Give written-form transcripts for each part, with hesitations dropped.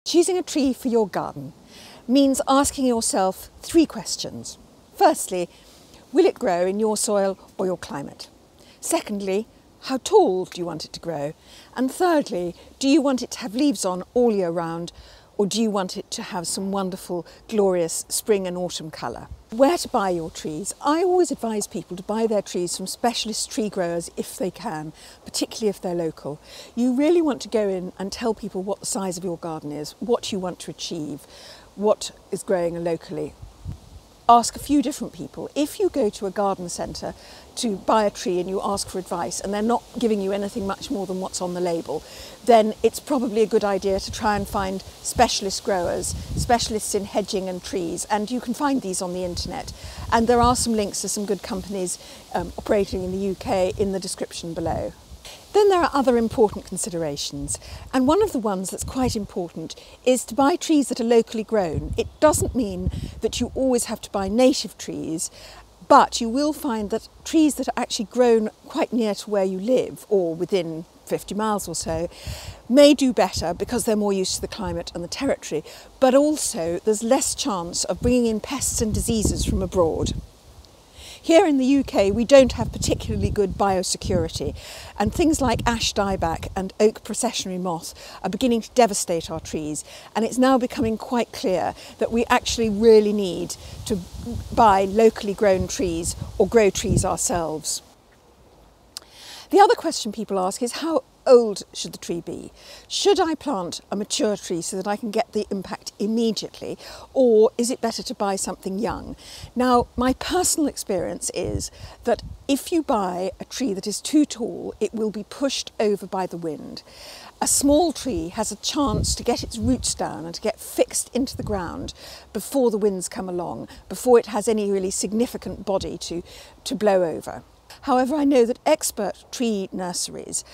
Choosing a tree for your garden means asking yourself 3 questions. Firstly, will it grow in your soil or your climate? Secondly, how tall do you want it to grow? And thirdly, do you want it to have leaves on all year round, or do you want it to have some wonderful, glorious spring and autumn colour? Where to buy your trees? I always advise people to buy their trees from specialist tree growers if they can, particularly if they're local. You really want to go in and tell people what the size of your garden is, what you want to achieve, what is growing locally. Ask a few different people. If you go to a garden centre to buy a tree and you ask for advice and they're not giving you anything much more than what's on the label, then it's probably a good idea to try and find specialist growers, specialists in hedging and trees, and you can find these on the internet. And there are some links to some good companies operating in the UK in the description below. Then there are other important considerations, and one of the ones that's quite important is to buy trees that are locally grown. It doesn't mean that you always have to buy native trees, but you will find that trees that are actually grown quite near to where you live or within 50 miles or so may do better because they're more used to the climate and the territory, but also there's less chance of bringing in pests and diseases from abroad. Here in the UK, we don't have particularly good biosecurity, and things like ash dieback and oak processionary moth are beginning to devastate our trees, and it's now becoming quite clear that we actually really need to buy locally grown trees or grow trees ourselves. The other question people ask is, how old should the tree be? Should I plant a mature tree so that I can get the impact immediately, or is it better to buy something young? Now, my personal experience is that if you buy a tree that is too tall, it will be pushed over by the wind. A small tree has a chance to get its roots down and to get fixed into the ground before the winds come along, before it has any really significant body to blow over. However, I know that expert tree nurseries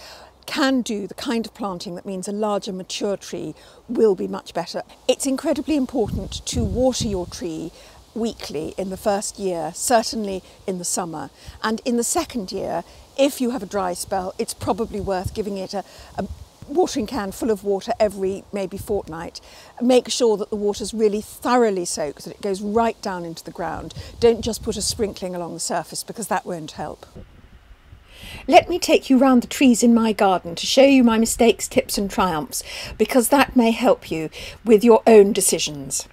can do the kind of planting that means a larger mature tree will be much better. It's incredibly important to water your tree weekly in the first year, certainly in the summer, and in the second year, if you have a dry spell, it's probably worth giving it a watering can full of water every maybe fortnight. Make sure that the water's really thoroughly soaked, that it goes right down into the ground. Don't just put a sprinkling along the surface because that won't help. Let me take you round the trees in my garden to show you my mistakes, tips and triumphs, because that may help you with your own decisions.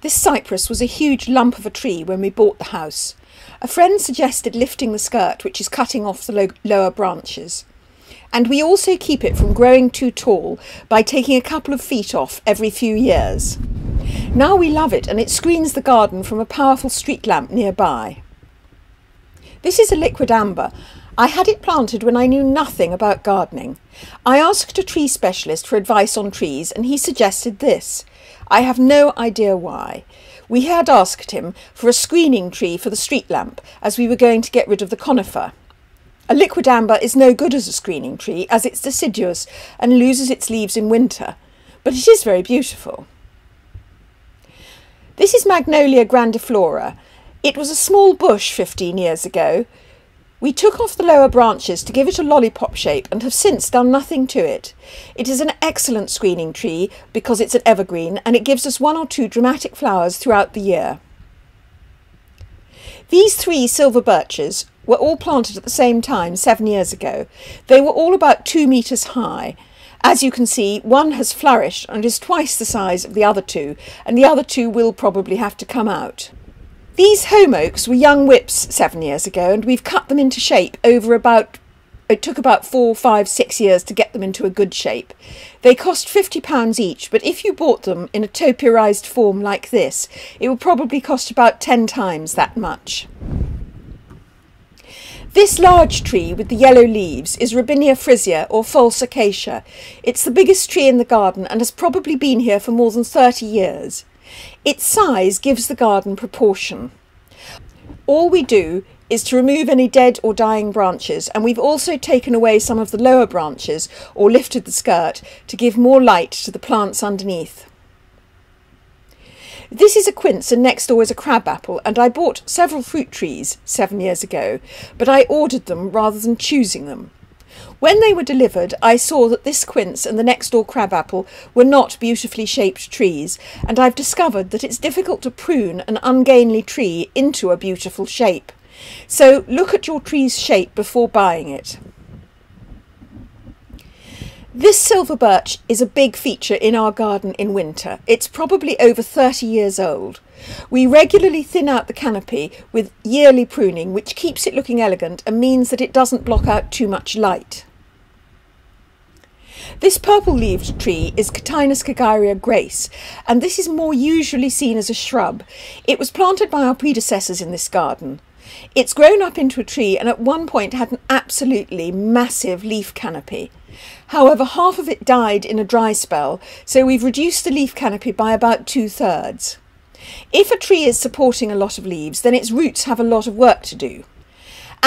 This cypress was a huge lump of a tree when we bought the house. A friend suggested lifting the skirt, which is cutting off the lower branches. And we also keep it from growing too tall by taking a couple of feet off every few years. Now we love it, and it screens the garden from a powerful street lamp nearby. This is a liquid amber. I had it planted when I knew nothing about gardening. I asked a tree specialist for advice on trees and he suggested this. I have no idea why. We had asked him for a screening tree for the street lamp as we were going to get rid of the conifer. A liquid amber is no good as a screening tree as it's deciduous and loses its leaves in winter, but it is very beautiful. This is Magnolia grandiflora. It was a small bush 15 years ago. We took off the lower branches to give it a lollipop shape and have since done nothing to it. It is an excellent screening tree because it's an evergreen and it gives us 1 or 2 dramatic flowers throughout the year. These 3 silver birches were all planted at the same time 7 years ago. They were all about 2 metres high. As you can see, one has flourished and is twice the size of the other 2, and the other 2 will probably have to come out. These home oaks were young whips 7 years ago, and we've cut them into shape it took about 4, 5, 6 years to get them into a good shape. They cost £50 each, but if you bought them in a topiarised form like this, it would probably cost about 10 times that much. This large tree with the yellow leaves is Robinia frisia or false acacia. It's the biggest tree in the garden and has probably been here for more than 30 years. Its size gives the garden proportion. All we do is to remove any dead or dying branches, and we've also taken away some of the lower branches or lifted the skirt to give more light to the plants underneath. This is a quince and next door is a crabapple, and I bought several fruit trees 7 years ago, but I ordered them rather than choosing them. When they were delivered, I saw that this quince and the next door crabapple were not beautifully shaped trees, and I've discovered that it's difficult to prune an ungainly tree into a beautiful shape. So look at your tree's shape before buying it. This silver birch is a big feature in our garden in winter. It's probably over 30 years old. We regularly thin out the canopy with yearly pruning, which keeps it looking elegant and means that it doesn't block out too much light. This purple-leaved tree is Catinus Cagaria grace, and this is more usually seen as a shrub. It was planted by our predecessors in this garden. It's grown up into a tree and at one point had an absolutely massive leaf canopy. However, half of it died in a dry spell, so we've reduced the leaf canopy by about 2/3. If a tree is supporting a lot of leaves, then its roots have a lot of work to do.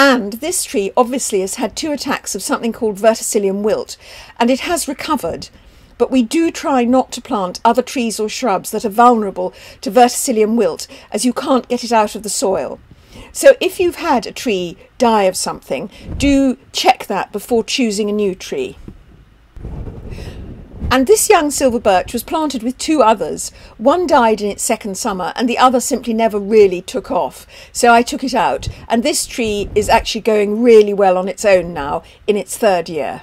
And this tree obviously has had 2 attacks of something called verticillium wilt, and it has recovered. But we do try not to plant other trees or shrubs that are vulnerable to verticillium wilt, as you can't get it out of the soil. So if you've had a tree die of something, do check that before choosing a new tree. And this young silver birch was planted with 2 others. One died in its 2nd summer and the other simply never really took off. So I took it out, and this tree is actually going really well on its own now in its 3rd year.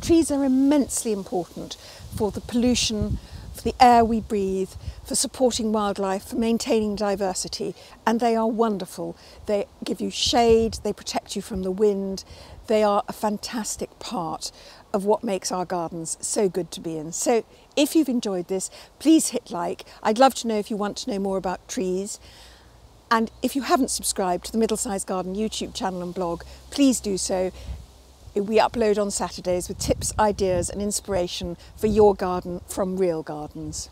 Trees are immensely important for the pollution, for the air we breathe, for supporting wildlife, for maintaining diversity, and they are wonderful. They give you shade, they protect you from the wind, they are a fantastic part of what makes our gardens so good to be in. So if you've enjoyed this, please hit like. I'd love to know if you want to know more about trees. And if you haven't subscribed to the Middlesized Garden YouTube channel and blog, please do so. We upload on Saturdays with tips, ideas and inspiration for your garden from real gardens.